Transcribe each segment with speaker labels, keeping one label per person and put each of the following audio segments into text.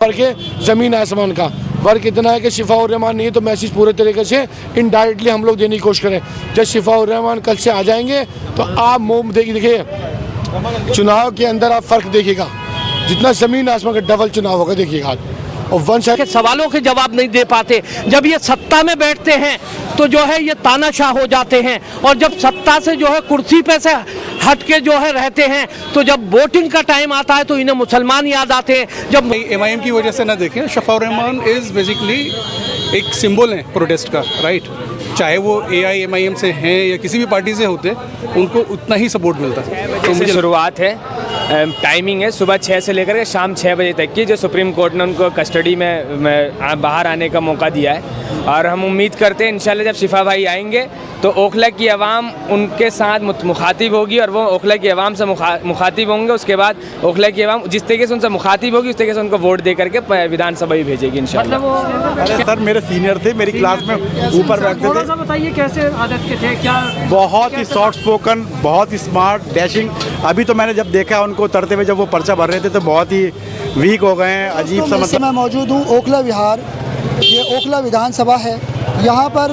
Speaker 1: फर्क है ज़मीन आसमान का। फ़र्क इतना है कि शिफाउर रहमान नहीं है तो मैसेज पूरे तरीके से इनडायरेक्टली हम लोग देने की कोशिश करें। जब शिफाउर रहमान कल से आ जाएंगे तो आप मोम देखिए चुनाव के अंदर आप फ़र्क देखिएगा, जितना ज़मीन आसमान का डबल चुनाव होगा देखिएगा। और वन साइड
Speaker 2: के सवालों के जवाब नहीं दे पाते। जब ये सत्ता में बैठते हैं तो जो है ये तानाशाह हो जाते हैं, और जब सत्ता से जो है कुर्सी पे से हट के जो है रहते हैं तो जब वोटिंग का टाइम आता है तो इन्हें मुसलमान याद आते हैं। जब
Speaker 3: एमआईएम की वजह से ना देखें, शफाउर रहमान इज़ बेसिकली एक सिंबल है प्रोटेस्ट का, राइट। चाहे वो एआईएमआईएम से हैं या किसी भी पार्टी से होते, उनको उतना ही सपोर्ट मिलता है।
Speaker 4: तो मुझे शुरुआत है, टाइमिंग है सुबह 6 से लेकर के शाम 6 बजे तक की, जो सुप्रीम कोर्ट ने उनको कस्टडी में बाहर आने का मौका दिया है। और हम उम्मीद करते हैं इंशाल्लाह जब शिफा भाई आएंगे तो ओखला की आवाम उनके साथ मुखातिब होगी और वो ओखला की आवाम से मुखातिब होंगे। उसके बाद ओखला की आवाम जिस तरीके से उनसे मुखातिब होगी उस तरीके से उनको वोट दे करके विधानसभा ही भेजेगी इंशाल्लाह।
Speaker 5: अरे सर, मेरे सीनियर थे, मेरी क्लास में ऊपर बैठते थे।
Speaker 2: थोड़ा सा बताइए कैसे आदत के थे, क्या
Speaker 5: बहुत ही सॉफ्ट स्पोकन, बहुत ही स्मार्ट, डैशिंग। अभी तो मैंने जब देखा उनको उतरते हुए, जब वो पर्चा भर रहे थे तो बहुत ही वीक हो गए हैं, अजीब सा। मतलब
Speaker 6: मैं मौजूद हूँ ओखला विहार, ये ओखला विधानसभा है। यहाँ पर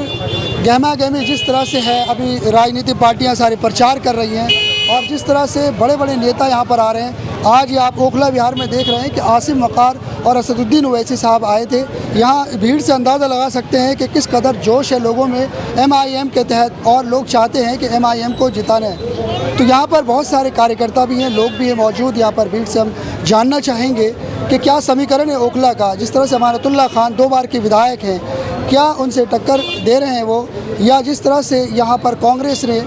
Speaker 6: गहमा गहमी जिस तरह से है, अभी राजनीतिक पार्टियाँ सारी प्रचार कर रही हैं और जिस तरह से बड़े बड़े नेता यहाँ पर आ रहे हैं। आज ये आप ओखला विहार में देख रहे हैं कि आसिम वक़ार और असदुद्दीन ओवैसी साहब आए थे। यहाँ भीड़ से अंदाज़ा लगा सकते हैं कि किस कदर जोश है लोगों में एमआईएम के तहत, और लोग चाहते हैं कि एमआईएम को जिताना है। तो यहाँ पर बहुत सारे कार्यकर्ता भी हैं, लोग भी हैं मौजूद यहाँ पर। भीड़ से हम जानना चाहेंगे कि क्या समीकरण है ओखला का। जिस तरह से अमानतुल्लाह खान 2 बार के विधायक हैं, क्या उनसे टक्कर दे रहे हैं वो, या जिस तरह से यहाँ पर कांग्रेस ने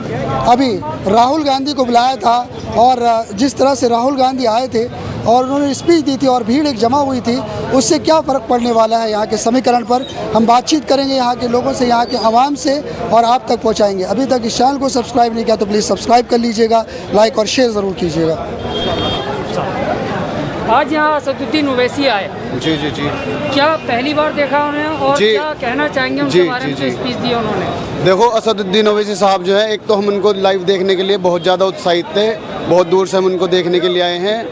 Speaker 6: अभी राहुल गांधी को बुलाया था और जिस तरह से राहुल गांधी आए थे और उन्होंने स्पीच दी थी और भीड़ एक जमा हुई थी, उससे क्या फ़र्क पड़ने वाला है यहाँ के समीकरण पर। हम बातचीत करेंगे यहाँ के लोगों से, यहाँ के आवाम से, और आप तक पहुँचाएंगे। अभी तक इस चैनल को सब्सक्राइब नहीं किया तो प्लीज़ सब्सक्राइब कर लीजिएगा, लाइक और शेयर ज़रूर कीजिएगा।
Speaker 2: आज यहाँ असदुद्दीन ओवैसी आए,
Speaker 7: जी जी जी,
Speaker 2: क्या पहली बार देखा उन्हें और
Speaker 7: जी,
Speaker 2: क्या कहना चाहेंगे उनके बारे में जो स्पीच दी उन्होंने?
Speaker 7: देखो असदुद्दीन ओवैसी साहब जो है, एक तो हम उनको लाइव देखने के लिए बहुत ज़्यादा उत्साहित थे, बहुत दूर से हम उनको देखने के लिए आए हैं।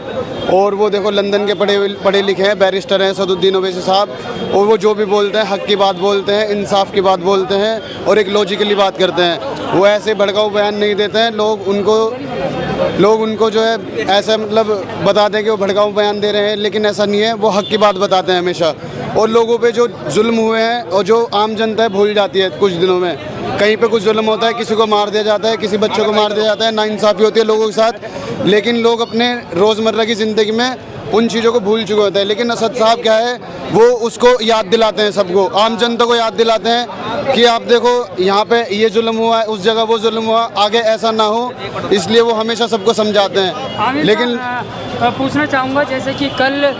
Speaker 7: और वो देखो लंदन के पढ़े लिखे हैं, बैरिस्टर हैं असदुद्दीन ओवैसी साहब, और वो जो भी बोलते हैं हक़ की बात बोलते हैं, इंसाफ की बात बोलते हैं और एक लॉजिकली बात करते हैं। वो ऐसे भड़काऊ बयान नहीं देते हैं। लोग उनको जो है ऐसा मतलब बताते हैं कि वो भड़काऊ बयान दे रहे हैं, लेकिन ऐसा नहीं है। वो हक़ की बात बताते हैं हमेशा, और लोगों पे जो जुल्म हुए हैं और जो आम जनता है भूल जाती है कुछ दिनों में। कहीं पे कुछ जुल्म होता है, किसी को मार दिया जाता है, किसी बच्चे को मार दिया जाता है, नाइंसाफ़ी होती है लोगों के साथ, लेकिन लोग अपने रोज़मर्रा की ज़िंदगी में उन चीज़ों को भूल चुके होते हैं। लेकिन असद साहब क्या है, वो उसको याद दिलाते हैं, सबको, आम जनता को याद दिलाते हैं कि आप देखो यहाँ पे ये जुल्म हुआ है, उस जगह वो जुल्म हुआ, आगे ऐसा ना हो, इसलिए वो हमेशा सबको समझाते हैं। लेकिन
Speaker 2: पूछना चाहूँगा, जैसे कि कल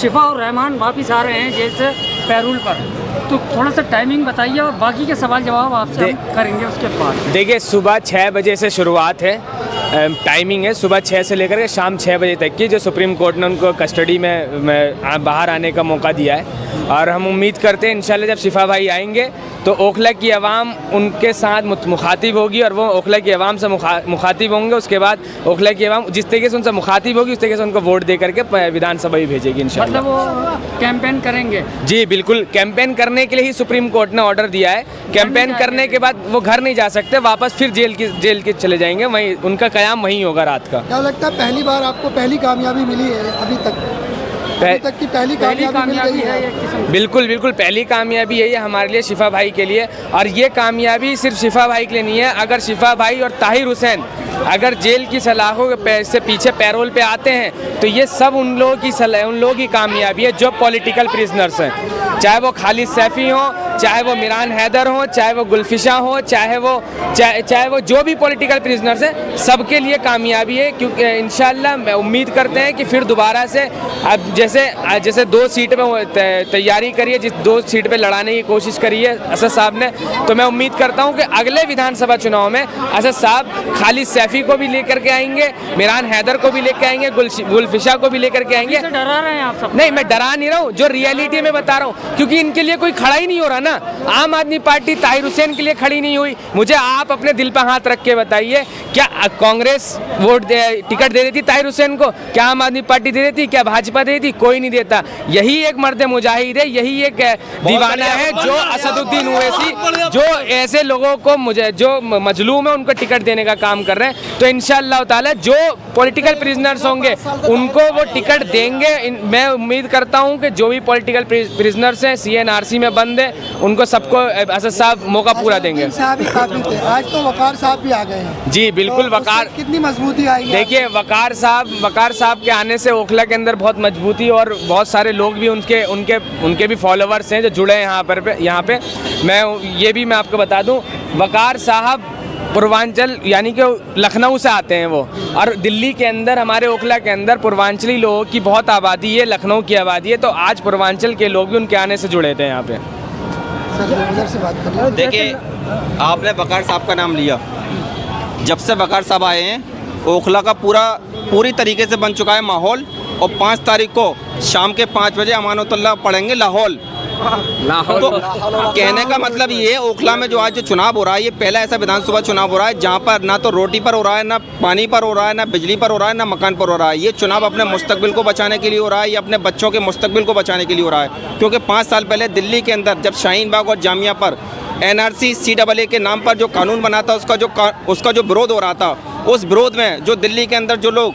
Speaker 2: शिफाउर रहमान वापस आ रहे हैं जेल से पैरोल पर, तो थोड़ा सा टाइमिंग बताइए और बाकी के सवाल जवाब आपसे हम करेंगे उसके बाद।
Speaker 4: देखिए सुबह 6 बजे से शुरुआत है, टाइमिंग है सुबह 6 से लेकर के शाम 6 बजे तक की, जो सुप्रीम कोर्ट ने उनको कस्टडी में बाहर आने का मौका दिया है। और हम उम्मीद करते हैं इंशाल्लाह जब शिफा भाई आएंगे तो ओखला की आवाम उनके साथ मुखातिब होगी और वो ओखला की आवाम से मुखातिब होंगे। उसके बाद ओखला की आवाम जिस तरीके से उनसे मुखातिब होगी उस तरीके से उनको वोट दे करके विधानसभा ही भेजेगी इंशाल्लाह।
Speaker 2: मतलब वो कैंपेन करेंगे?
Speaker 4: जी बिल्कुल, कैंपेन करने के लिए ही सुप्रीम कोर्ट ने ऑर्डर दिया है। कैंपेन करने के बाद वो घर नहीं जा सकते, वापस फिर जेल के चले जाएंगे, वहीं उनका क़याम वहीं होगा रात का।
Speaker 6: क्या लगता है पहली बार आपको पहली कामयाबी मिली है अभी तक की पहली कामयाबी है?
Speaker 4: बिल्कुल बिल्कुल, पहली कामयाबी है ये हमारे लिए, शिफा भाई के लिए। और ये कामयाबी सिर्फ शिफा भाई के लिए नहीं है। अगर शिफा भाई और ताहिर हुसैन अगर जेल की सलाखों से पीछे पैरोल पे आते हैं तो ये सब उन लोगों की कामयाबी है जो पॉलिटिकल प्रिजनर्स हैं, चाहे वो खालिद सैफ़ी हो, चाहे वो मिरान हैदर हो, चाहे वो गुलफिशा हो, चाहे वो जो भी पॉलिटिकल प्रिजनर्स हैं, सबके लिए कामयाबी है। क्योंकि इंशाल्लाह मैं उम्मीद करते हैं कि फिर दोबारा से अब जैसे 2 सीट पे तैयारी करिए, जिस 2 सीट पे लड़ाने की कोशिश करी है असद साहब ने, तो मैं उम्मीद करता हूं कि अगले विधानसभा चुनाव में असद साहब खालिद सैफ़ी को भी लेकर के आएंगे, मिरान हैदर को भी लेकर आएंगे, गुलफिशा को भी लेकर के आएंगे।
Speaker 2: डरा रहे हैं आप सब?
Speaker 4: नहीं, मैं डरा नहीं रहा हूँ, जो रियलिटी में बता रहा हूँ, क्योंकि इनके लिए कोई खड़ा ही नहीं हो रहा ना, आम आदमी पार्टी ताहिर हुसैन के लिए खड़ी नहीं हुई। मुझे आप अपने दिल पर हाथ रख के बताइए, क्या कांग्रेस टिकट दे देती ताहिर हुसैन को? क्या आम आदमी पार्टी दे देती? क्या भाजपा दे देती? कोई नहीं देता। यही एक मर्द मुजाहिद है, यही एक दीवाना है जो असदुद्दीन ओवैसी, जो ऐसे लोगों को जो मजलूम है उनको टिकट देने का काम कर रहे हैं। तो इंशाअल्लाह ताला जो पॉलिटिकल प्रिजनर्स होंगे उनको वो टिकट देंगे। मैं उम्मीद करता हूं कि जो भी पॉलिटिकल प्रिजनर्स हैं CNRC में बंद है, उनको सबको असद साहब मौका पूरा देंगे।
Speaker 6: साहब ही काफी थे, आज तो वकार साहब भी आ गए हैं।
Speaker 4: जी बिल्कुल,
Speaker 6: तो
Speaker 4: वकार
Speaker 6: कितनी मजबूती आई?
Speaker 4: देखिए, वकार साहब के आने से ओखला के अंदर बहुत मजबूती, और बहुत सारे लोग भी उनके भी फॉलोवर्स हैं जो जुड़े हैं यहाँ पे। मैं आपको बता दूं, वकार साहब पूर्वांचल यानी कि लखनऊ से आते हैं वो, और दिल्ली के अंदर हमारे ओखला के अंदर पूर्वांचली लोगों की बहुत आबादी है, लखनऊ की आबादी है। तो आज पूर्वांचल के लोग भी उनके आने से जुड़े थे यहाँ पे।
Speaker 6: उधर से बात करिए।
Speaker 8: देखिए, आपने वकार साहब का नाम लिया, जब से वकार साहब आए हैं ओखला का पूरी तरीके से बन चुका है माहौल। और 5 तारीख को शाम के 5 बजे अमानतुल्लाह पढ़ेंगे लाहौल। तो कहने का मतलब ये है, ओखला में जो आज जो चुनाव हो रहा है, ये पहला ऐसा विधानसभा चुनाव हो रहा है जहाँ पर ना तो रोटी पर हो रहा है, ना पानी पर हो रहा है, ना बिजली पर हो रहा है, ना मकान पर हो रहा है। ये चुनाव अपने मुस्तकबिल को बचाने के लिए हो रहा है, ये अपने बच्चों के मुस्तकबिल को बचाने के लिए हो रहा है। क्योंकि 5 साल पहले दिल्ली के अंदर जब शाहीन बाग और जामिया पर NRC CAA के नाम पर जो कानून बना था, उसका जो विरोध हो रहा था, उस विरोध में जो दिल्ली के अंदर जो लोग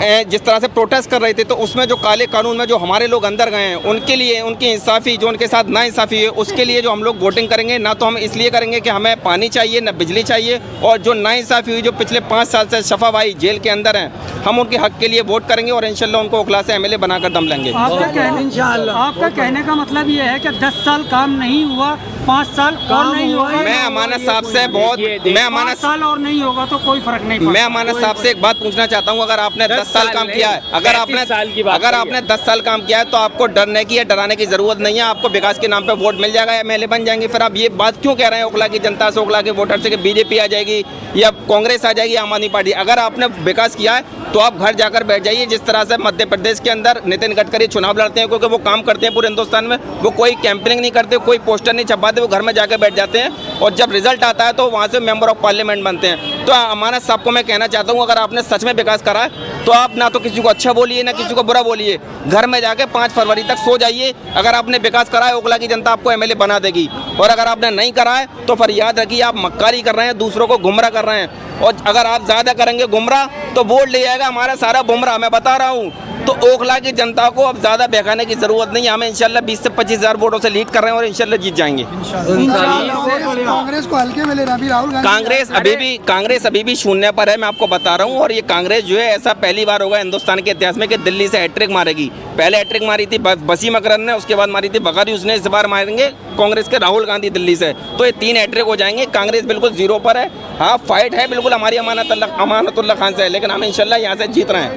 Speaker 8: जिस तरह से प्रोटेस्ट कर रहे थे, तो उसमें जो काले कानून में जो हमारे लोग अंदर गए हैं, उनके लिए उनकी इंसाफ़ी, जो उनके साथ नाइंसाफ़ी है, उसके लिए जो हम लोग वोटिंग करेंगे। ना तो हम इसलिए करेंगे कि हमें पानी चाहिए, ना बिजली चाहिए, और जो नाइंसाफ़ी हुई जो पिछले 5 साल से शफा भाई जेल के अंदर हैं, हम उनके हक के लिए वोट करेंगे और इंशाल्लाह उनको ओखला से MLA बनाकर दम लेंगे।
Speaker 9: आपका कहने का मतलब ये है कि 10 साल काम नहीं हुआ, 5 साल और नहीं होगा।
Speaker 8: मैं अमानत साहब से मैं अमानत
Speaker 9: साल और नहीं होगा तो कोई फर्क नहीं पड़ता।
Speaker 8: मैं अमानत साहब से एक बात पूछना चाहता हूँ, अगर आपने 10 साल काम किया है, अगर आपने 10 साल काम किया है, तो आपको डरने की या डराने की जरूरत नहीं है। आपको विकास के नाम पे वोट मिल जाएगा, MLA बन जाएंगे। फिर आप ये बात क्यों कह रहे हैं ओखला की जनता से, ओखला के वोटर से, कि BJP आ जाएगी या कांग्रेस आ जाएगी, आम आदमी पार्टी? अगर आपने विकास किया है तो आप घर जाकर बैठ जाइए। जिस तरह से मध्य प्रदेश के अंदर नितिन गडकरी चुनाव लड़ते हैं, क्योंकि वो काम करते हैं पूरे हिंदुस्तान में, वो कोई कैंपेनिंग नहीं करते, कोई पोस्टर नहीं छपवाते, वो घर में जाकर बैठ जाते हैं, और जब रिजल्ट आता है तो वहाँ से मेंबर ऑफ पार्लियामेंट बनते हैं। तो अमानत साहब को मैं कहना चाहता हूँ, अगर आपने सच में विकास करा है तो आप ना तो किसी को अच्छा बोलिए, ना किसी को बुरा बोलिए, घर में जाके 5 फरवरी तक सो जाइए। अगर आपने विकास करा है, ओखला की जनता आपको MLA बना देगी, और अगर आपने नहीं करा है तो फिर याद रखिए आप मक्कारी कर रहे हैं, दूसरों को गुमराह कर रहे हैं। और अगर आप ज़्यादा करेंगे गुमराह तो वोट ले जाएगा हमारा सारा बुमराह, मैं बता रहा हूँ। तो ओखला की जनता को अब ज़्यादा बहकाने की ज़रूरत नहीं है। हमें इंशाल्लाह 20 से 25 हज़ार वोटों से लीड कर रहे हैं और इंशाल्लाह जीत जाएंगे।
Speaker 6: कांग्रेस को हल्के में ले रहा, राहुल गांधी
Speaker 8: कांग्रेस अभी भी शून्य पर है, मैं आपको बता रहा हूँ। और ये कांग्रेस जो है, ऐसा पहली बार होगा हिंदुस्तान के इतिहास में कि दिल्ली से हैट्रिक मारेगी। पहले हैट्रिक मारी थी वसीम अकरम ने, उसके बाद मारी थी बकारी उसने, इस बार मारेंगे कांग्रेस के राहुल गांधी दिल्ली से। तो ये 3 हैट्रिक हो जाएंगे। कांग्रेस बिल्कुल 0 पर है। हाँ, फाइट है बिल्कुल हमारी अमानतुल्लाह खान से है, लेकिन हम इंशाल्लाह यहाँ से जीत रहे हैं,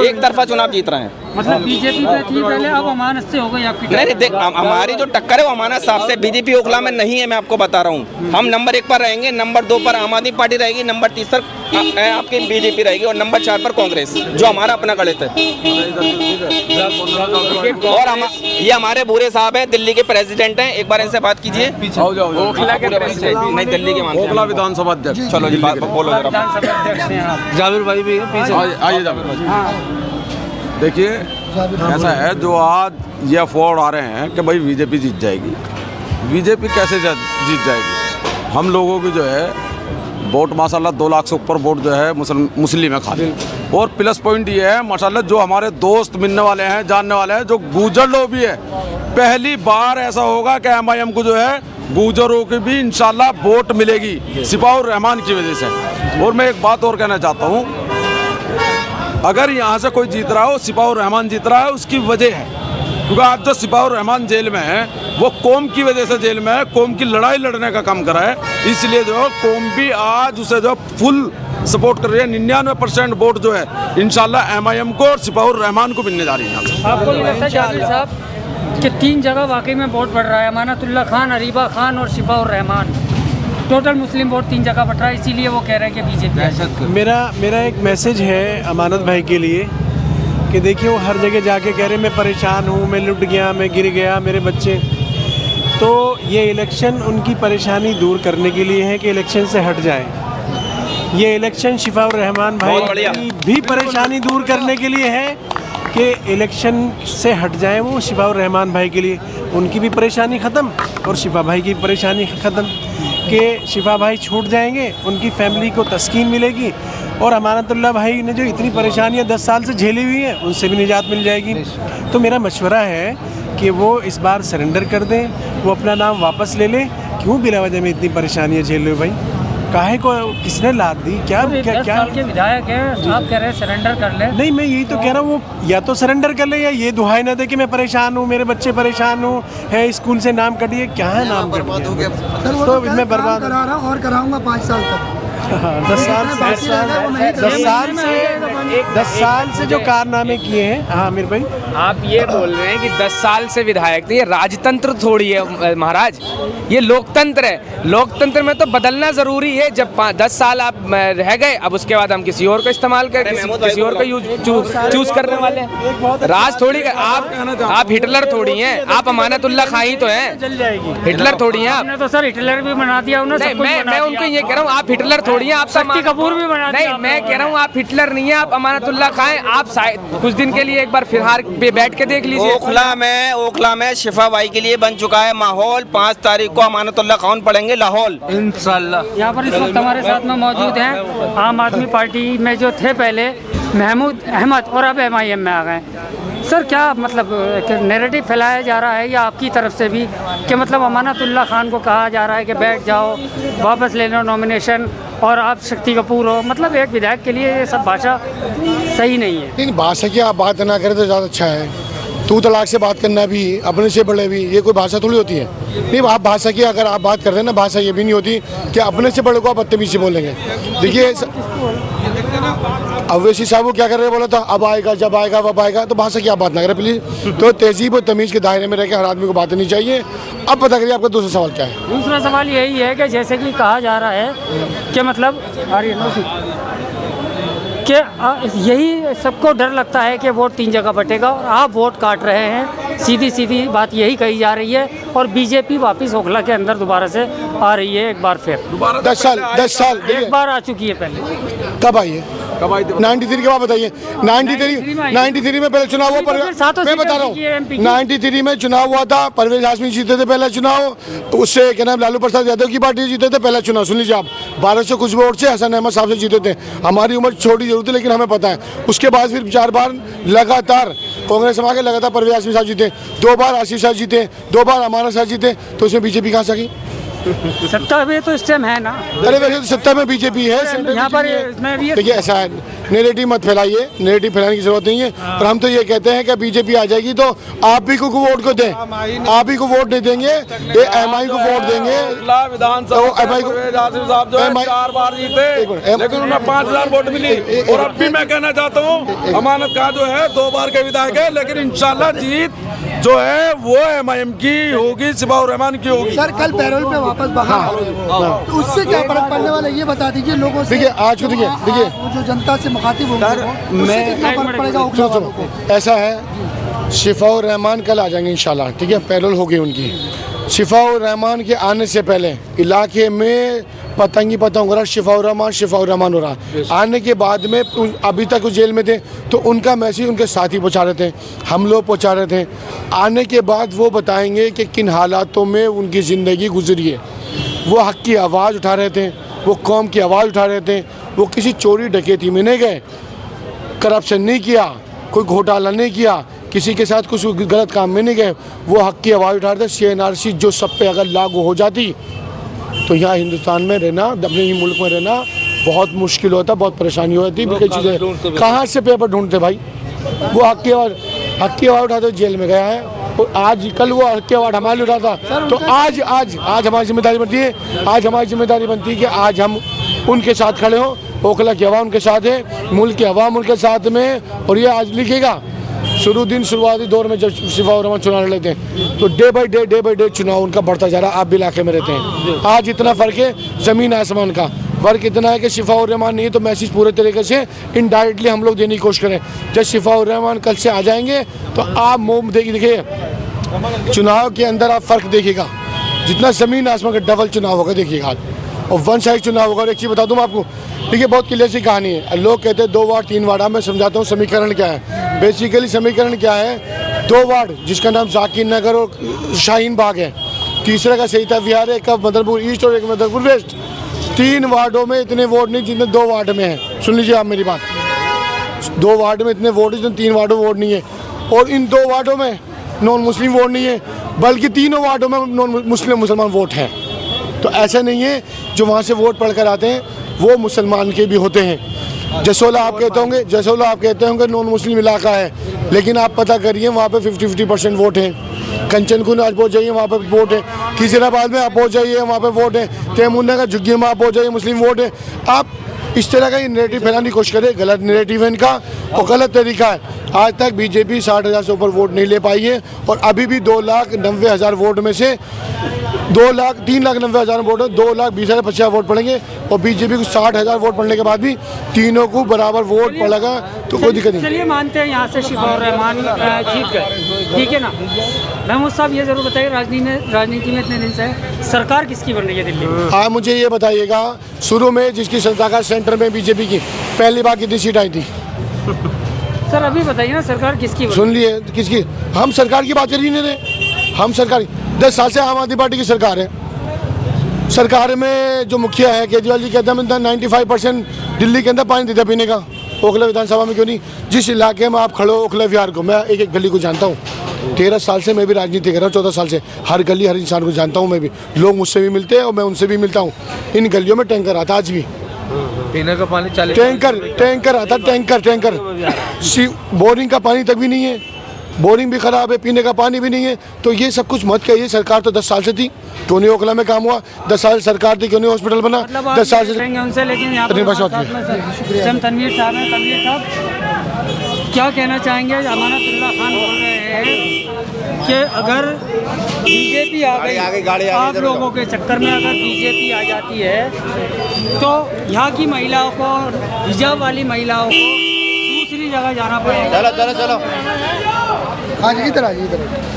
Speaker 8: एक तरफा चुनाव जीत रहे हैं।
Speaker 9: मतलब BJP पे थी पहले, अब अमानत से हो गई आपकी?
Speaker 8: नहीं, देख, हमारी जो टक्कर है वो अमानत साहब से, BJP ओखला में नहीं है, मैं आपको बता रहा हूँ। हम नंबर 1 पर रहेंगे, नंबर 2 पर आम आदमी पार्टी रहेगी, नंबर 3 पर आपकी BJP रहेगी, और नंबर 4 पर कांग्रेस, जो हमारा अपना गणित है। और ये हमारे बूरे साहब हैं, दिल्ली के प्रेसिडेंट हैं, एक बार इनसे बात कीजिए। ओखला के नहीं, दिल्ली के मानते हैं,
Speaker 10: ओखला विधानसभा अध्यक्ष।
Speaker 8: चलो जी, बात बोलो जरा।
Speaker 10: जाबिर भाई भी है पीछे, आइए जाबिर भाई। देखिए, ऐसा है, जो आज ये अफवाह आ रहे हैं कि भाई BJP जीत जाएगी। BJP कैसे जीत जाएगी? हम लोगों की जो है वोट माशाल्लाह 2 लाख से ऊपर वोट जो है मुस्लिम है खाली। और प्लस पॉइंट ये है माशाल्लाह, जो हमारे दोस्त मिलने वाले हैं, जानने वाले हैं, जो गुजर लोग भी है, पहली बार ऐसा होगा कि MIM को जो है गुजरों की भी इंशाल्लाह वोट मिलेगी सिपाउर रहमान की वजह से। और मैं एक बात और कहना चाहता हूँ, अगर यहाँ से कोई जीत रहा हो, सिपाउर रहमान जीत रहा है, उसकी वजह है क्योंकि आज जो सिपाउर रहमान जेल में है वो कौम की वजह से जेल में है, कौम की लड़ाई लड़ने का काम करा है, इसलिए जो कौम भी आज उसे जो फुल सपोर्ट कर रही है। 99% वोट जो है इंशाल्लाह MIM को और सिपाउर रहमान को मिलने जा रही है।
Speaker 9: आपको नहीं लगता जाबिर साहब कि 3 जगह वाकई में वोट बढ़ रहा है, अमानतुल्लाह खान, अरीबा खान और सिपाउर रहमान, टोटल मुस्लिम वोट 3 जगह बढ़ रहा है, इसीलिए वो कह रहे हैं कि BJP?
Speaker 11: मेरा एक मैसेज है अमानत भाई के लिए कि देखिए, वो हर जगह जाके कह रहे मैं परेशान हूँ, मैं लुट गया, मैं गिर गया, मेरे बच्चे। तो ये इलेक्शन उनकी परेशानी दूर करने के लिए है कि इलेक्शन से हट जाएं। ये इलेक्शन शिफाउर रहमान भाई की भी परेशानी दूर करने के लिए है कि इलेक्शन से हट जाएं वो शिफाउर रहमान भाई के लिए, उनकी भी परेशानी ख़त्म और शिफा भाई की परेशानी ख़त्म, कि शिफा भाई छूट जाएंगे, उनकी फैमिली को तस्कीन मिलेगी और अमानतुल्लाह भाई ने जो इतनी परेशानियां 10 साल से झेली हुई हैं उनसे भी निजात मिल जाएगी। तो मेरा मशवरा है कि वो इस बार सरेंडर कर दें, वो अपना नाम वापस ले लें। क्यों बिला वजह में इतनी परेशानियां झेल रहे हो भाई? काहे को किसने लाद दी? क्या क्या क्या
Speaker 9: के विधायक हैं, आप कह रहे हैं सरेंडर कर ले?
Speaker 11: नहीं, मैं यही तो कह रहा हूँ, वो या तो सरेंडर कर ले या ये दुहाई ना दे कि मैं परेशान हूँ, मेरे बच्चे परेशान हूँ, है स्कूल से नाम कटिए। क्या है नाम कटिए? तो मैं बर्बाद
Speaker 6: करा रहा हूँ और कराऊंगा 5 साल तक।
Speaker 11: 10 साल से जो कारनामे किए हैं। हाँ आमिर भाई,
Speaker 4: आप ये बोल रहे हैं कि 10 साल से विधायक थे, ये राजतंत्र थोड़ी है महाराज, ये लोकतंत्र है। लोकतंत्र में तो बदलना जरूरी है। जब 10 साल आप रह गए, अब उसके बाद हम किसी और को इस्तेमाल कर किसी और को चूज करने वाले हैं। राज थोड़ी आप हिटलर थोड़ी हैं, आप अमानतुल्लाह खां ही तो हैं, हिटलर थोड़ी हैं आप।
Speaker 9: तो सर हिटलर भी बना दिया उन्होंने।
Speaker 4: मैं उनको ये कह रहा हूँ, आप हिटलर थोड़ी हैं, आप
Speaker 9: शक्ति कपूर भी बना दिया।
Speaker 4: नहीं, मैं कह रहा हूँ आप हिटलर नहीं है, आप अमानतुल्लाह खां हैं। आप कुछ दिन के लिए एक बार फिलहाल पे बैठ के देख लीजिए।
Speaker 8: ओखला में शिफा भाई के लिए बन चुका है माहौल। 5 तारीख को अमानतुल्लाह खान पढ़ेंगे लाहौल इंशाल्लाह।
Speaker 9: यहाँ पर इस वक्त हमारे साथ में मौजूद हैं आम आदमी पार्टी में जो थे पहले, महमूद अहमद, और अब MIM में आ गए। सर क्या मतलब नैरेटिव फैलाया जा रहा है या आपकी तरफ से भी कि मतलब अमानतुल्लाह खान को कहा जा रहा है कि बैठ जाओ, वापस ले लो नॉमिनेशन और आप शक्ति कपूर हो? मतलब एक विधायक के लिए ये सब भाषा सही नहीं है।
Speaker 1: नहीं, भाषा की आप बात ना करें तो ज़्यादा अच्छा है। तू तलाक से बात करना भी, अपने से बड़े भी, ये कोई भाषा थोड़ी होती है। नहीं, आप भाषा की अगर आप बात करते हैं ना, भाषा ये भी नहीं होती कि अपने से बड़े को आप बदतमीजी बोलेंगे। देखिए अवैसी साहब वो क्या कर रहे हैं, बोला था अब आएगा, जब आएगा वब आएगा। तो भाषा की आप बात ना करें प्लीज़। तो तहजीब और तमीज़ के दायरे में रह के हर आदमी को बात नहीं चाहिए। अब पता करिए आपका दूसरा सवाल क्या है।
Speaker 9: दूसरा सवाल यही है कि जैसे कि कहा जा रहा है कि मतलब कि यही सबको डर लगता है कि वोट 3 जगह बटेगा और आप वोट काट रहे हैं। सीधी बात यही कही जा रही है और बीजेपी वापस ओखला के अंदर दोबारा से आ रही है। एक बार फिर
Speaker 1: 10 साल
Speaker 9: एक बार आ चुकी है। पहले
Speaker 1: कब आई है? 93 के बाद बताइए। 93 में पहले चुनाव हुआ, मैं बता रहा हूँ 93 में चुनाव हुआ था, परवेज हाशमी जीते थे पहला चुनाव, उससे क्या नाम लालू प्रसाद यादव की पार्टी जीते थे पहला चुनाव। सुन लीजिए आप, 1200 कुछ वोट से हसन अहमद साहब से जीते थे। हमारी उम्र छोटी जरूर थी लेकिन हमें पता है। उसके बाद फिर 4 बार लगातार कांग्रेस में आके लगातार परवेज हाशमी साहब जीते, 2 बार आशीष साहब जीते, 2 बार अमाना साहब जीते। तो उसमें बीजेपी कहाँ से आ गई?
Speaker 9: सत्ता में तो इस टाइम है ना।
Speaker 1: अरे वैसे तो सत्ता में बीजेपी है,
Speaker 9: यहाँ पर
Speaker 1: देखिए ऐसा है, नेगेटिव मत फैलाइए, नेगेटिव फैलाने की जरूरत नहीं है। और हम तो ये कहते हैं कि बीजेपी आ जाएगी तो आप ही को वोट को दें, आप ही को वोट नहीं देंगे, ये MI को वोट देंगे।
Speaker 10: विधानसभा साहब जो है 4 बार जीते लेकिन उन्हें 5000 वोट मिली। और अब भी मैं कहना चाहता हूँ अमानत खां जो है 2 बार के विधायक है, लेकिन इंशाल्लाह जीत जो है वो MIM की होगी, शिफाउर रहमान की होगी।
Speaker 6: सर कल पैरोल पे वापस बाहर तो उससे क्या फर्क पड़ने वाला ये बता दीजिए लोगों से।
Speaker 1: देखिए आज को देखिए
Speaker 6: वो जो जनता से मुखातिब होंगे उससे कितना फर्क पड़ेगा ओखला वालों को?
Speaker 1: ऐसा है, शिफाउर रहमान कल आ जाएंगे इंशाल्लाह, ठीक है, पैरोल हो गई उनकी। शिफाउर रहमान के आने से पहले इलाके में पतंगी पतंग हो रहा, शिफाउर रहमान हो रहा। आने के बाद में अभी तक वो जेल में थे तो उनका मैसेज उनके साथी पहुंचा रहे थे, हम लोग पहुंचा रहे थे। आने के बाद वो बताएंगे कि किन हालातों में उनकी ज़िंदगी गुजरी है। वो हक की आवाज़ उठा रहे थे, वो कौम की आवाज़ उठा रहे थे। वो किसी चोरी डकैती में नहीं गए, करप्शन नहीं किया, कोई घोटाला नहीं किया, किसी के साथ कुछ गलत काम में नहीं गए। वो हक की आवाज़ उठा रहे थे। CNRC जो सब पे अगर लागू हो जाती तो यहाँ हिंदुस्तान में रहना, अपने ही मुल्क में रहना बहुत मुश्किल होता, बहुत परेशानी होती। कई चीज़ें कहाँ से पेपर ढूंढते भाई? वो हक की आवाज़ उठाते जेल में गया है। और आज कल वो हक की आवाज़ हमारे उठाता तो आज हमारी जिम्मेदारी बनती है, आज हमारी जिम्मेदारी बनती है कि आज हम उनके साथ खड़े हों। ओखला की आवाम उनके साथ है, मुल्क की आवाम उनके साथ में। और ये आज लिखेगा शुरुआती दौर में जब शिफाउर रहमान चुनाव लड़ते हैं तो डे बाई डे चुनाव उनका बढ़ता जा रहा है। आप भी इलाके में रहते हैं, आज इतना फ़र्क है ज़मीन आसमान का। फ़र्क इतना है कि शिफाउर रहमान नहीं है तो मैसेज पूरे तरीके से इनडायरेक्टली हम लोग देने की कोशिश करें। जब शिफाउर रहमान कल से आ जाएंगे तो आप देखिए चुनाव के अंदर आप फ़र्क देखिएगा। जितना ज़मीन आसमान का डबल चुनाव होगा देखिएगा आज, और वन साइड चुनाव होगा। और एक चीज़ बता दूँ आपको, देखिए बहुत क्लियर सी कहानी है। लोग कहते हैं 2 वार्ड 3 वार्ड, मैं समझाता हूँ समीकरण क्या है। बेसिकली समीकरण क्या है, 2 वार्ड जिसका नाम जाकिर नगर और शाहीन बाग है, तीसरे का सहीता विहार है, एक का मदनपुर ईस्ट और एक मदनपुर वेस्ट। 3 वार्डों में इतने वोट नहीं जितने 2 वार्ड में हैं। सुन लीजिए आप मेरी बात, 2 वार्ड में इतने वोट जितने 3 वार्डों में वोट नहीं है। और इन 2 वार्डों में नॉन मुस्लिम वोट नहीं है, बल्कि तीनों वार्डों में नॉन मुसलमान वोट हैं। तो ऐसा नहीं है जो वहाँ से वोट पढ़ कर आते हैं वो मुसलमान के भी होते हैं। जसोला आप कहते होंगे नॉन मुस्लिम इलाका है, लेकिन आप पता करिए वहाँ पे 50-50% वोट हैं। कंचनकुन आज पहुँच जाइए, वहाँ पे वोट है। खिजराबाद में आप पहुँच जाइए, वहाँ पे वोट है। तेमुन्ना का झुग्गी में आप पहुँच जाइए, मुस्लिम वोट है। आप इस तरह का ये नैरेटिव फैलाने की कोशिश करें, गलत नैरेटिव है इनका और गलत तरीका है। आज तक बीजेपी 60,000 से ऊपर वोट नहीं ले पाई है, और अभी भी 2,90,000 वोट में से 3,90,000 वोट है, 2,20,050 वोट पड़ेंगे। और बीजेपी को 60,000 वोट पड़ने के बाद भी तीनों को बराबर वोट पड़ेगा, तो कोई दिक्कत नहीं।
Speaker 9: चलिए मानते हैं यहाँ से शिफाउर रहमान जीत गए, ठीक है ना। महमूद साहब ये ज़रूर बताइए, राजनीति में इतने दिन से सरकार किसकी बन रही है दिल्ली में?
Speaker 1: हाँ, मुझे ये बताइएगा, शुरू में जिसकी सरकार सेंटर में बीजेपी की पहली बार कितनी सीट आई थी?
Speaker 9: सर अभी बताइए ना, सरकार किसकी?
Speaker 1: सुन लिए किसकी? हम सरकार की बात कर ही नहीं रहे। हम सरकार 10 साल से आम आदमी पार्टी की सरकार है। सरकार में जो मुखिया है केजरीवाल जी, कहते हैं 95% दिल्ली के अंदर पानी देता पीने का। ओखला विधानसभा में क्यों नहीं? जिस इलाके में आप खड़े हो ओखला विहार को, मैं एक गली को जानता हूँ। 13 साल से मैं भी राजनीति कर रहा हूँ, 14 साल से हर गली हर इंसान को जानता हूँ। मैं भी, लोग मुझसे भी मिलते हैं और मैं उनसे भी मिलता हूँ। इन गलियों में टैंकर आता आज भी,
Speaker 4: पीने का पानी 40
Speaker 1: टैंकर आता, टैंकर बोरिंग का पानी तक भी नहीं है, बोरिंग भी खराब है, पीने का पानी भी नहीं है। तो ये सब कुछ मत कहिए। सरकार तो 10 साल से थी, क्यों नहीं ओखला में काम हुआ? 10 साल सरकार थी, क्यों नहीं हॉस्पिटल बना? 10 साल से
Speaker 9: उनसे। लेकिन यहाँ पर तनवीर साहब हैं, तनवीर साहब क्या कहना चाहेंगे? अमानतुल्लाह खान बोल रहे हैं कि अगर बीजेपी आ गई, आप लोगों के चक्कर में अगर बीजेपी आ जाती है तो यहाँ की महिलाओं को, हिजाब वाली महिलाओं को दूसरी जगह जाना पड़ेगा। चलो
Speaker 6: हाँ जी, इधर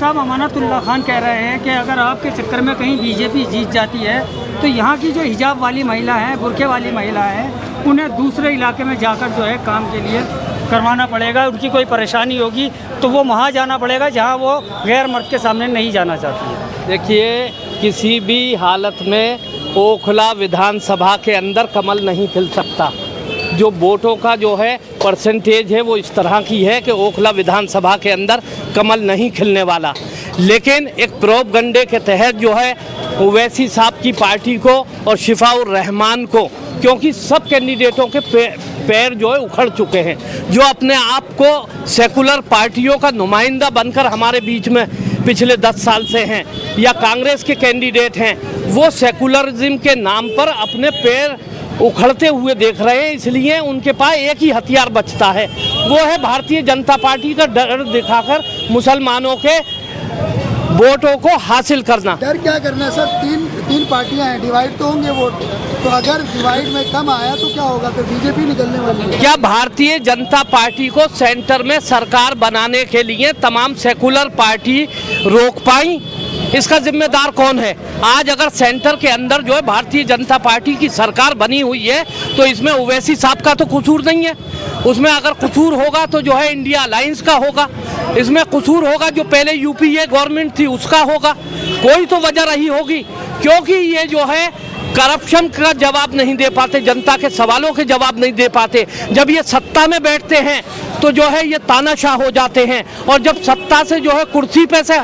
Speaker 9: साहब अमानतुल्लाह खान कह रहे हैं कि अगर आपके चक्कर में कहीं बीजेपी जीत जाती है तो यहाँ की जो हिजाब वाली महिला हैं, बुरखे वाली महिला हैं, उन्हें दूसरे इलाके में जाकर जो है काम के लिए करवाना पड़ेगा। उनकी कोई परेशानी होगी तो वो वहाँ जाना पड़ेगा जहाँ वो गैर मर्द के सामने नहीं जाना चाहती है।
Speaker 2: देखिए, किसी भी हालत में ओखला विधानसभा के अंदर कमल नहीं खिल सकता। जो वोटों का जो है परसेंटेज है वो इस तरह की है कि ओखला विधानसभा के अंदर कमल नहीं खिलने वाला। लेकिन एक प्रोपगंडे के तहत जो है ओवैसी साहब की पार्टी को और शिफाउर रहमान को, क्योंकि सब कैंडिडेटों के पैर जो है उखड़ चुके हैं, जो अपने आप को सेकुलर पार्टियों का नुमाइंदा बनकर हमारे बीच में पिछले 10 साल से हैं, या कांग्रेस के कैंडिडेट हैं, वो सेकुलरिज्म के नाम पर अपने पैर उखड़ते हुए देख रहे हैं। इसलिए उनके पास एक ही हथियार बचता है, वो है भारतीय जनता पार्टी का डर दिखाकर मुसलमानों के वोटों को हासिल करना।
Speaker 6: डर क्या करना है सर? तीन पार्टियां हैं, डिवाइड तो होंगे वोट। तो अगर डिवाइड में कम आया तो क्या होगा? फिर बीजेपी निकलने वाली है।
Speaker 2: क्या भारतीय जनता पार्टी को सेंटर में सरकार बनाने के लिए तमाम सेकुलर पार्टी रोक पाई? इसका जिम्मेदार कौन है? आज अगर सेंटर के अंदर जो है भारतीय जनता पार्टी की सरकार बनी हुई है तो इसमें ओवैसी साहब का तो कसूर नहीं है। उसमें अगर कसूर होगा तो जो है इंडिया अलायंस का होगा। इसमें कसूर होगा जो पहले यूपीए गवर्नमेंट थी उसका होगा। कोई तो वजह रही होगी, क्योंकि ये जो है करप्शन का जवाब नहीं दे पाते, जनता के सवालों के जवाब नहीं दे पाते। जब ये सत्ता में बैठते हैं तो जो है ये तानाशाह हो जाते हैं, और जब सत्ता से जो है कुर्सी पे से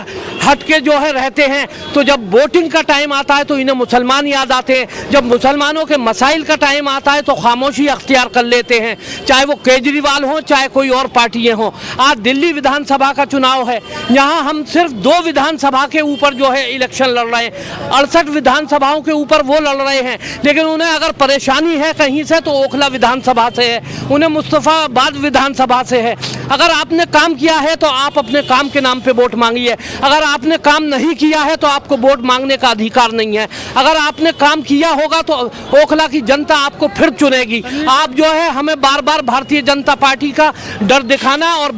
Speaker 2: हट के जो है रहते हैं तो जब वोटिंग का टाइम आता है तो इन्हें मुसलमान याद आते हैं। जब मुसलमानों के मसाइल का टाइम आता है तो खामोशी अख्तियार कर लेते हैं, चाहे वो केजरीवाल हो चाहे कोई और पार्टियां हों। आज दिल्ली विधानसभा का चुनाव है, यहाँ हम सिर्फ 2 विधानसभा के ऊपर जो है इलेक्शन लड़ रहे हैं। 68 विधानसभाओं के ऊपर वो लड़ रहे हैं, लेकिन उन्हें अगर परेशानी है कहीं से तो ओखला विधानसभा से है, उन्हें मुस्तफाबाद विधानसभा से है। अगर आपने काम किया है तो आप अपने काम के नाम पे वोट मांगिए। अगर आपने काम नहीं किया है तो आपको वोट मांगने का अधिकार नहीं है। अगर आपने काम किया होगा तो ओखला की जनता आपको फिर चुनेगी। आप जो है हमें बार बार भारतीय जनता पार्टी का डर दिखाना और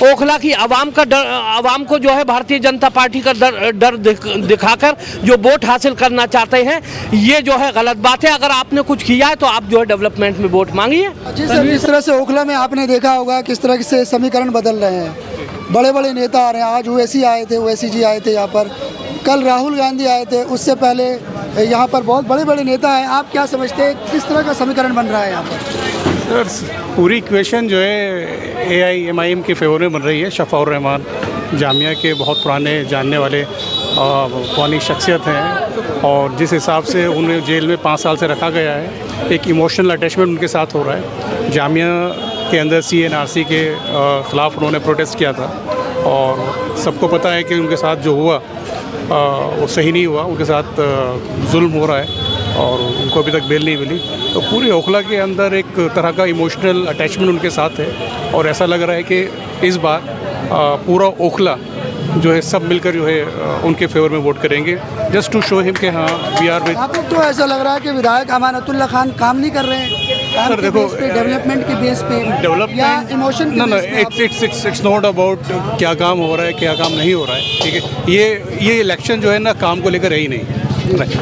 Speaker 2: ओखला की आवाम को जो है भारतीय जनता पार्टी का डर दिखाकर जो वोट हासिल करना चाहते हैं, ये जो है गलत बात है। अगर आपने कुछ किया है तो आप जो है डेवलपमेंट में वोट मांगिए।
Speaker 6: जी सर, इस तरह से ओखला में आपने देखा होगा किस तरह से समीकरण बदल रहे हैं। बड़े बड़े नेता आ रहे हैं। आज ओवैसी आए थे, ओवैसी जी आए थे यहाँ पर, कल राहुल गांधी आए थे, उससे पहले यहाँ पर बहुत बड़े बड़े नेता हैं। आप क्या समझते हैं किस तरह का समीकरण बन रहा है यहाँ पर?
Speaker 3: सर पूरी इक्वेशन जो है AIMIM के फेवर में बन रही है। शफाउर रहमान जामिया के बहुत पुराने जानने वाले पुरानी शख्सियत हैं और जिस हिसाब से उन्हें जेल में 5 साल से रखा गया है, एक इमोशनल अटैचमेंट उनके साथ हो रहा है। जामिया के अंदर CNRC के ख़िलाफ़ उन्होंने प्रोटेस्ट किया था और सबको पता है कि उनके साथ जो हुआ वो सही नहीं हुआ, उनके साथ जुल्म हो रहा है और उनको अभी तक बेल नहीं मिली। तो पूरी ओखला के अंदर एक तरह का इमोशनल अटैचमेंट उनके साथ है और ऐसा लग रहा है कि इस बार पूरा ओखला जो है सब मिलकर जो है उनके फेवर में वोट करेंगे, जस्ट टू शो हिम कि हाँ वी आर विद।
Speaker 6: आपको तो ऐसा लग रहा है कि विधायक अमानतुल्लाह खान काम नहीं कर रहे हैं, काम
Speaker 3: सर
Speaker 6: के
Speaker 3: देखो,
Speaker 6: बेस पे, डेवलपमेंट के बेस पे, या इमोशन के बेस पे?
Speaker 3: इट्स नॉट अबाउट क्या काम हो रहा है क्या काम नहीं हो रहा है, ठीक है। ये इलेक्शन जो है ना काम को लेकर है ही नहीं,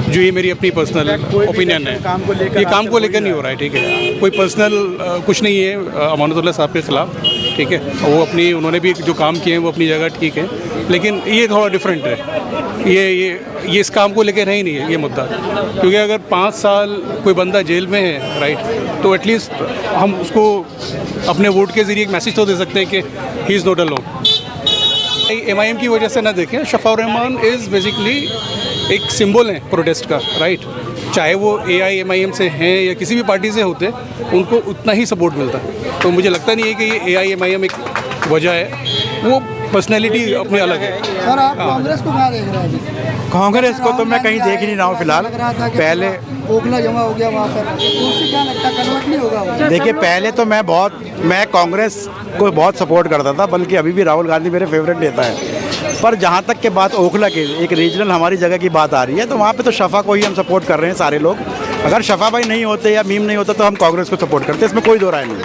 Speaker 3: जो ये मेरी अपनी पर्सनल ओपिनियन है। ये काम को लेकर नहीं हो रहा है, ठीक है। कोई पर्सनल कुछ नहीं है अमानतुल्लाह साहब के ख़िलाफ़, ठीक है। वो उन्होंने भी जो काम किए हैं वो अपनी जगह ठीक है, लेकिन ये थोड़ा डिफरेंट है। ये इस काम को लेकर है ही नहीं है ये मुद्दा, क्योंकि अगर 5 साल कोई बंदा जेल में है, राइट, तो एटलीस्ट हम उसको अपने वोट के ज़रिए एक मैसेज तो दे सकते हैं कि he is not alone. MIM की वजह से ना देखें, शफाउर रहमान इज़ बेसिकली एक सिंबल है प्रोटेस्ट का, राइट। चाहे वो AIMIM से हैं या किसी भी पार्टी से होते, उनको उतना ही सपोर्ट मिलता। तो मुझे लगता नहीं है कि ये AIMIM एक वजह है, वो पर्सनैलिटी अपनी अलग है।
Speaker 6: सर आप कांग्रेस को कहाँ देख रहे हैं अभी?
Speaker 5: कांग्रेस को तो मैं कहीं देख ही नहीं रहा हूँ फिलहाल। पहले
Speaker 6: ओखला जमा हो गया वहाँ पर, तो उससे क्या लगता है कन्वर्ट नहीं होगा?
Speaker 5: देखिए, पहले तो मैं कांग्रेस को बहुत सपोर्ट करता था, बल्कि अभी भी राहुल गांधी मेरे फेवरेट नेता है। पर जहाँ तक के बात ओखला की, एक रीजनल हमारी जगह की बात आ रही है, तो वहाँ पे तो शफा को ही हम सपोर्ट कर रहे हैं सारे लोग। अगर शफा भाई नहीं होते या मीम नहीं होता तो हम कांग्रेस को सपोर्ट करते, इसमें कोई दो राय नहीं।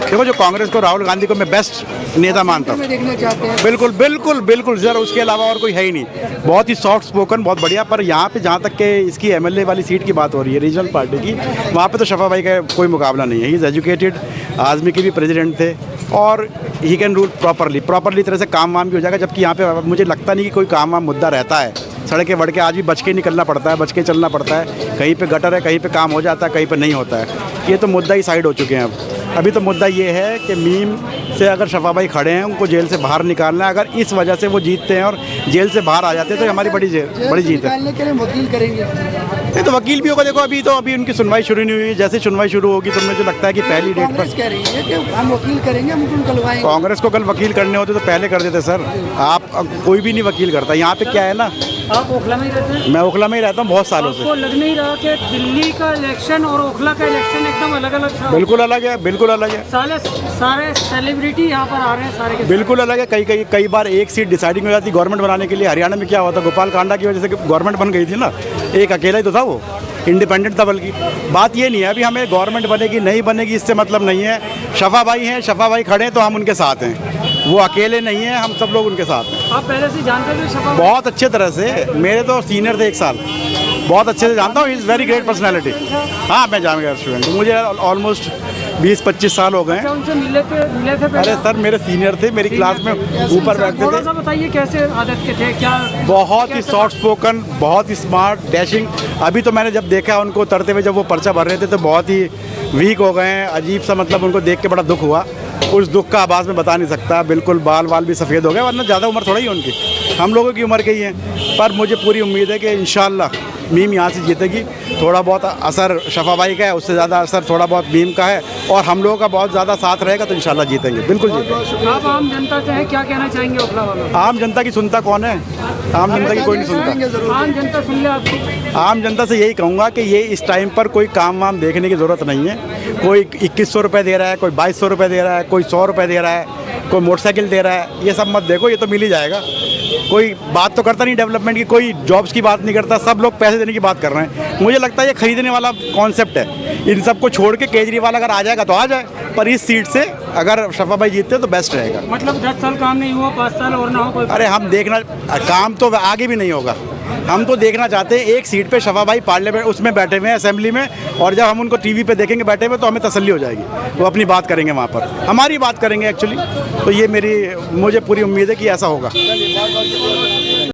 Speaker 5: देखो, जो कांग्रेस को, राहुल गांधी को मैं बेस्ट नेता मानता हूँ।
Speaker 6: देखना चाहते हैं?
Speaker 5: बिल्कुल बिल्कुल बिल्कुल सर, उसके अलावा और कोई है ही नहीं। बहुत ही सॉफ्ट स्पोकन, बहुत बढ़िया। पर यहाँ पे जहाँ तक के इसकी MLA वाली सीट की बात हो रही है, रीजनल पार्टी की, वहाँ पे तो शफा भाई का कोई मुकाबला नहीं है। ही इज़ एजुकेटेड, आज़मी के भी प्रेसिडेंट थे और ही कैन रूल प्रॉपरली तरह से काम वाम भी हो जाएगा। जबकि यहाँ पे मुझे लगता नहीं कि कोई काम वाम मुद्दा रहता है। सड़कें बढ़ के आज भी बच के निकलना पड़ता है, बच के चलना पड़ता है। कहीं पे गटर है, कहीं पे काम हो जाता है, कहीं पे नहीं होता है। ये तो मुद्दा ही साइड हो चुके हैं अभी तो मुद्दा ये है कि मीम से अगर शफा भाई खड़े हैं, उनको जेल से बाहर निकालना है। अगर इस वजह से वो जीतते हैं और जेल से बाहर आ जाते हैं तो हमारी बड़ी जीत है।
Speaker 6: निकालने के लिए वकील करेंगे?
Speaker 5: नहीं तो वकील भी होगा। देखो, अभी उनकी सुनवाई शुरू नहीं हुई। जैसे सुनवाई शुरू होगी तो मुझे लगता है कि पहली डेट पर
Speaker 6: कह रही है कि हम वकील करेंगे, हम उनको निकलवाएंगे।
Speaker 5: कांग्रेस को कल वकील करने होते तो पहले कर देते सर। आप कोई भी नहीं वकील करता। यहाँ पे क्या है ना,
Speaker 9: आप ओखला में ही रहते हैं?
Speaker 5: मैं ओखला में ही रहता हूँ बहुत सालों से।
Speaker 9: आपको लग नहीं रहा कि दिल्ली का इलेक्शन और ओखला का इलेक्शन एकदम अलग अलग था?
Speaker 5: बिल्कुल अलग है, बिल्कुल अलग है।
Speaker 9: सारे सेलिब्रिटी यहाँ पर आ रहे हैं सारे के।
Speaker 5: बिल्कुल अलग है। कई बार एक सीट डिसाइडिंग हो जाती गवर्नमेंट बनाने के लिए। हरियाणा में क्या हुआ था, गोपाल कांडा की वजह से गवर्नमेंट बन गई थी ना। एक अकेला ही तो था, वो इंडिपेंडेंट था। बल्कि बात ये नहीं है अभी हमें गवर्नमेंट बनेगी नहीं बनेगी इससे मतलब नहीं है। शफा भाई हैं, शफा भाई खड़े हैं तो हम उनके साथ हैं। वो अकेले नहीं हैं, हम सब लोग उनके साथ हैं।
Speaker 9: आप पहले से जानते थे शफा?
Speaker 5: बहुत अच्छे तरह से। मेरे तो सीनियर थे 1 साल। बहुत अच्छे से जानता हूँ। Is very great personality. हाँ, मैं जाम गया स्टूडेंट। मुझे ऑलमोस्ट 20-25 साल हो गए हैं।
Speaker 9: उनसे मिले थे
Speaker 5: अरे सर, मेरे सीनियर थे, मेरी क्लास में ऊपर बैठते थे।
Speaker 9: थोड़ा सा बताइए कैसे आदत के थे, क्या?
Speaker 5: बहुत ही सॉफ्ट स्पोकन, बहुत ही स्मार्ट, डैशिंग। अभी तो मैंने जब देखा उनको उतरते हुए, जब वो पर्चा भर रहे थे, तो बहुत ही वीक हो गए हैं। अजीब सा, मतलब उनको देख के बड़ा दुख हुआ। उस दुख का आवाज़ में बता नहीं सकता। बिल्कुल बाल भी सफ़ेद हो गए, वरना ज़्यादा उम्र थोड़ा ही उनकी, हम लोगों की उम्र के ही हैं। पर मुझे पूरी उम्मीद है कि इंशाल्लाह मीम यहाँ से जीतेगी। थोड़ा बहुत असर शफा भाई का है, उससे ज़्यादा असर थोड़ा बहुत मीम का है, और हम लोगों का बहुत ज़्यादा साथ रहेगा तो इंशाल्लाह जीतेंगे, बिल्कुल जीतेंगे।
Speaker 9: आप आम जनता से हैं, क्या कहना चाहेंगे ओखला वालों?
Speaker 5: आम जनता की सुनता कौन है? आम जनता की कोई नहीं सुनता।
Speaker 9: आम जनता सुन ले आपको?
Speaker 5: आम जनता से यही कहूँगा कि ये इस टाइम पर कोई काम वाम देखने की ज़रूरत नहीं है। कोई 2100 रुपये दे रहा है, कोई 2200 रुपये दे रहा है, कोई 100 रुपये दे रहा है। कोई मोटरसाइकिल दे रहा है, ये सब मत देखो, ये तो मिल ही जाएगा। कोई बात तो करता नहीं डेवलपमेंट की, कोई जॉब्स की बात नहीं करता, सब लोग पैसे देने की बात कर रहे हैं। मुझे लगता है ये खरीदने वाला कॉन्सेप्ट है। इन सबको छोड़ के केजरीवाल अगर आ जाएगा तो आ जाए, पर इस सीट से अगर शफा भाई जीतते तो बेस्ट रहेगा।
Speaker 9: मतलब 10 साल काम नहीं हुआ, 5 साल और ना हो कोई।
Speaker 5: अरे हम देखना, काम तो आगे भी नहीं होगा, हम तो देखना चाहते हैं एक सीट पे शफा भाई पार्लियामेंट उसमें बैठे हुए हैं, असेंबली में, और जब हम उनको टीवी पे देखेंगे बैठे हुए तो हमें तसल्ली हो जाएगी। वो अपनी बात करेंगे वहाँ पर, हमारी बात करेंगे एक्चुअली। तो ये मुझे पूरी उम्मीद है कि ऐसा होगा।